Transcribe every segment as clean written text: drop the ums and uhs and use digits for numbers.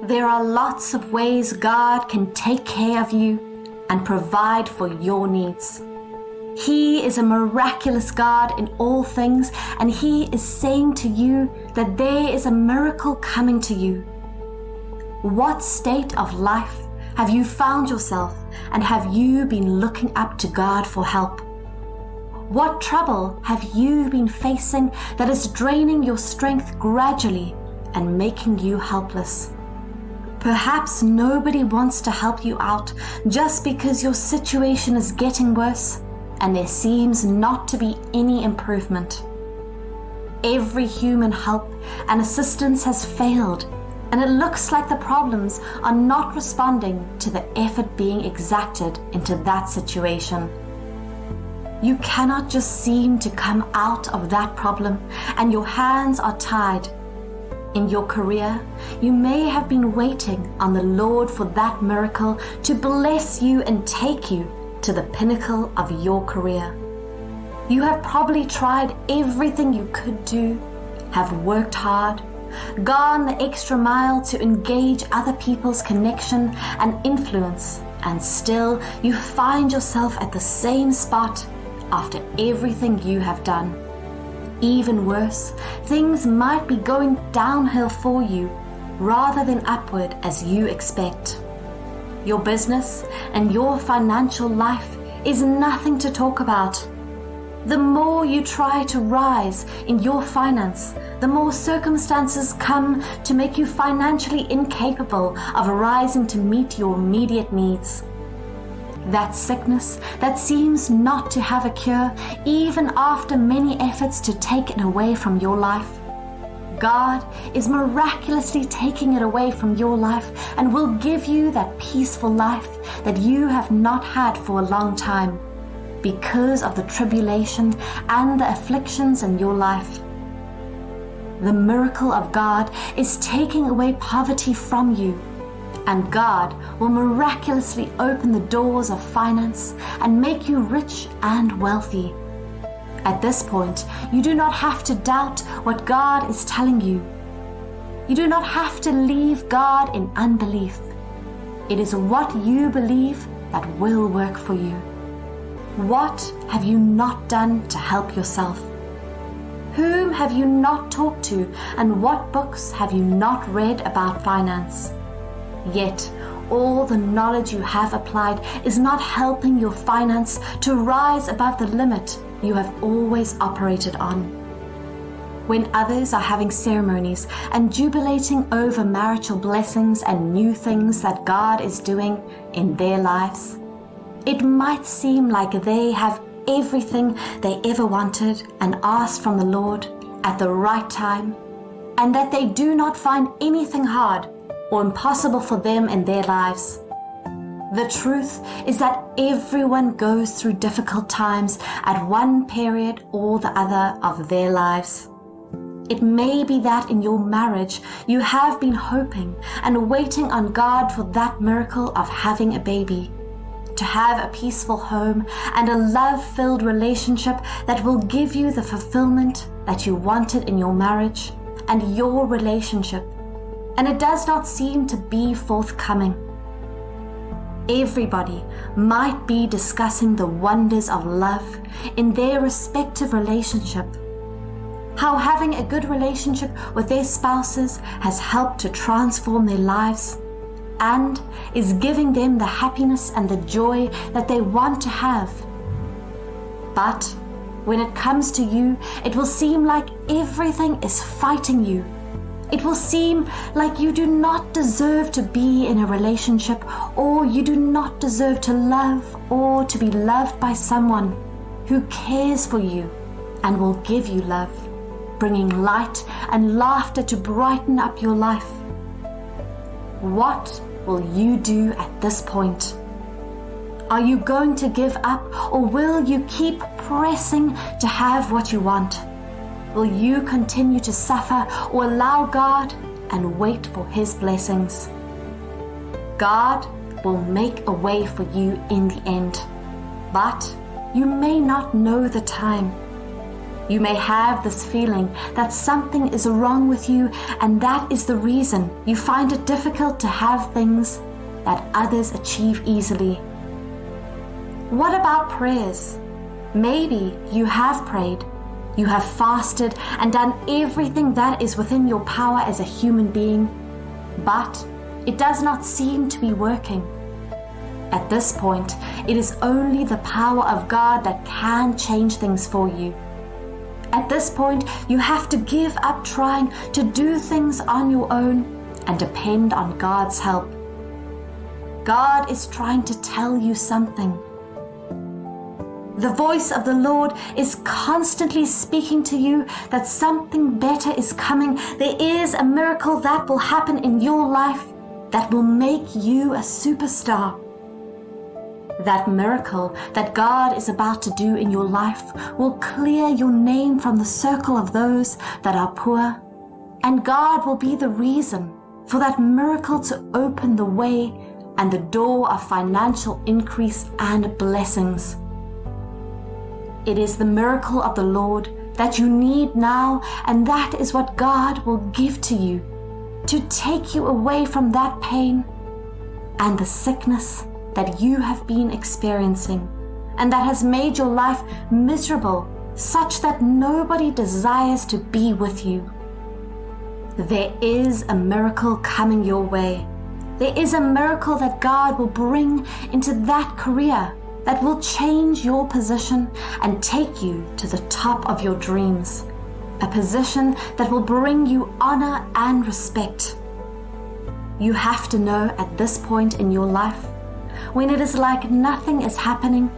There are lots of ways God can take care of you and provide for your needs. He is a miraculous God in all things, and He is saying to you that there is a miracle coming to you. What state of life have you found yourself, and have you been looking up to God for help? What trouble have you been facing that is draining your strength gradually and making you helpless? Perhaps nobody wants to help you out just because your situation is getting worse and there seems not to be any improvement. Every human help and assistance has failed, and it looks like the problems are not responding to the effort being exacted into that situation. You cannot just seem to come out of that problem, and your hands are tied. In your career, you may have been waiting on the Lord for that miracle to bless you and take you to the pinnacle of your career. You have probably tried everything you could do, have worked hard, gone the extra mile to engage other people's connection and influence, and still you find yourself at the same spot after everything you have done. Even worse, things might be going downhill for you rather than upward as you expect. Your business and your financial life is nothing to talk about. The more you try to rise in your finance, the more circumstances come to make you financially incapable of rising to meet your immediate needs. That sickness that seems not to have a cure, even after many efforts to take it away from your life. God is miraculously taking it away from your life and will give you that peaceful life that you have not had for a long time because of the tribulation and the afflictions in your life. The miracle of God is taking away poverty from you, and God will miraculously open the doors of finance and make you rich and wealthy. At this point, you do not have to doubt what God is telling you. You do not have to leave God in unbelief. It is what you believe that will work for you. What have you not done to help yourself? Whom have you not talked to, and what books have you not read about finance? Yet, all the knowledge you have applied is not helping your finance to rise above the limit you have always operated on. When others are having ceremonies and jubilating over marital blessings and new things that God is doing in their lives, it might seem like they have everything they ever wanted and asked from the Lord at the right time, and that they do not find anything hard or impossible for them in their lives. The truth is that everyone goes through difficult times at one period or the other of their lives. It may be that in your marriage you have been hoping and waiting on God for that miracle of having a baby, to have a peaceful home and a love-filled relationship that will give you the fulfillment that you wanted in your marriage and your relationship, and it does not seem to be forthcoming. Everybody might be discussing the wonders of love in their respective relationship, how having a good relationship with their spouses has helped to transform their lives and is giving them the happiness and the joy that they want to have. But when it comes to you, it will seem like everything is fighting you. It will seem like you do not deserve to be in a relationship, or you do not deserve to love or to be loved by someone who cares for you and will give you love, bringing light and laughter to brighten up your life. What will you do at this point? Are you going to give up, or will you keep pressing to have what you want? Will you continue to suffer or allow God and wait for His blessings? God will make a way for you in the end, but you may not know the time. You may have this feeling that something is wrong with you, and that is the reason you find it difficult to have things that others achieve easily. What about prayers? Maybe you have prayed, you have fasted and done everything that is within your power as a human being, but it does not seem to be working. At this point, it is only the power of God that can change things for you. At this point, you have to give up trying to do things on your own and depend on God's help. God is trying to tell you something. The voice of the Lord is constantly speaking to you that something better is coming. There is a miracle that will happen in your life that will make you a superstar. That miracle that God is about to do in your life will clear your name from the circle of those that are poor, and God will be the reason for that miracle to open the way and the door of financial increase and blessings. It is the miracle of the Lord that you need now, and that is what God will give to you to take you away from that pain and the sickness that you have been experiencing and that has made your life miserable, such that nobody desires to be with you. There is a miracle coming your way. There is a miracle that God will bring into that career that will change your position and take you to the top of your dreams. A position that will bring you honor and respect. You have to know at this point in your life, when it is like nothing is happening,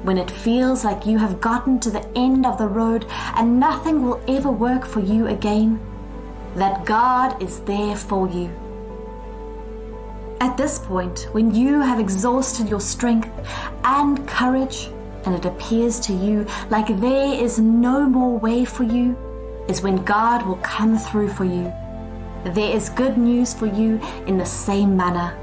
when it feels like you have gotten to the end of the road and nothing will ever work for you again, that God is there for you. At this point, when you have exhausted your strength and courage, and it appears to you like there is no more way for you, is when God will come through for you. There is good news for you in the same manner.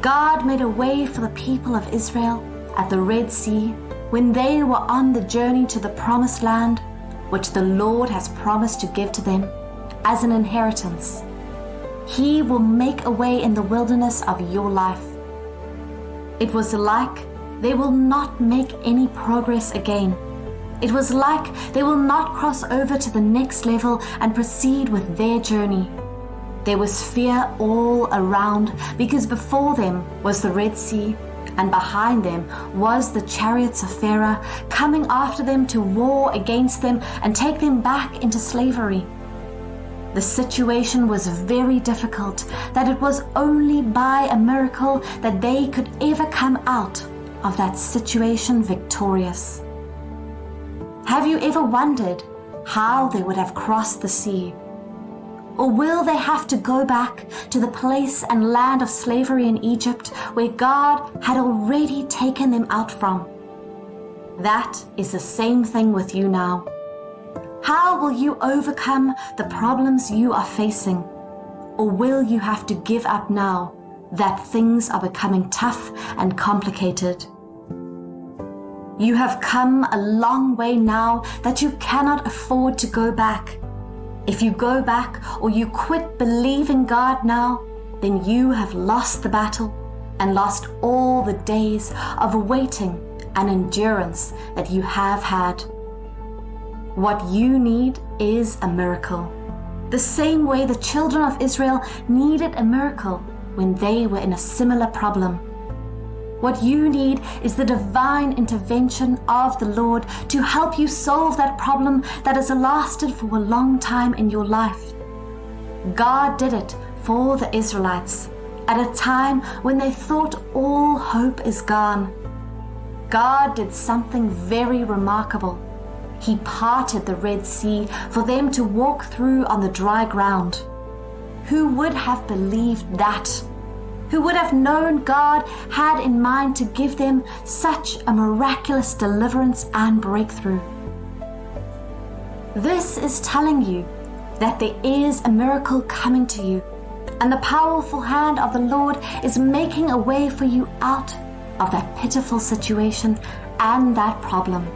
God made a way for the people of Israel at the Red Sea when they were on the journey to the promised land, which the Lord has promised to give to them as an inheritance. He will make a way in the wilderness of your life. It was like they will not make any progress again. It was like they will not cross over to the next level and proceed with their journey. There was fear all around because before them was the Red Sea, and behind them was the chariots of Pharaoh coming after them to war against them and take them back into slavery. The situation was very difficult, that it was only by a miracle that they could ever come out of that situation victorious. Have you ever wondered how they would have crossed the sea? Or will they have to go back to the place and land of slavery in Egypt where God had already taken them out from? That is the same thing with you now. How will you overcome the problems you are facing? Or will you have to give up now that things are becoming tough and complicated? You have come a long way now that you cannot afford to go back. If you go back or you quit believing God now, then you have lost the battle and lost all the days of waiting and endurance that you have had. What you need is a miracle. The same way the children of Israel needed a miracle when they were in a similar problem. What you need is the divine intervention of the Lord to help you solve that problem that has lasted for a long time in your life. God did it for the Israelites at a time when they thought all hope is gone. God did something very remarkable. He parted the Red Sea for them to walk through on the dry ground. Who would have believed that? Who would have known God had in mind to give them such a miraculous deliverance and breakthrough? This is telling you that there is a miracle coming to you, and the powerful hand of the Lord is making a way for you out of that pitiful situation and that problem.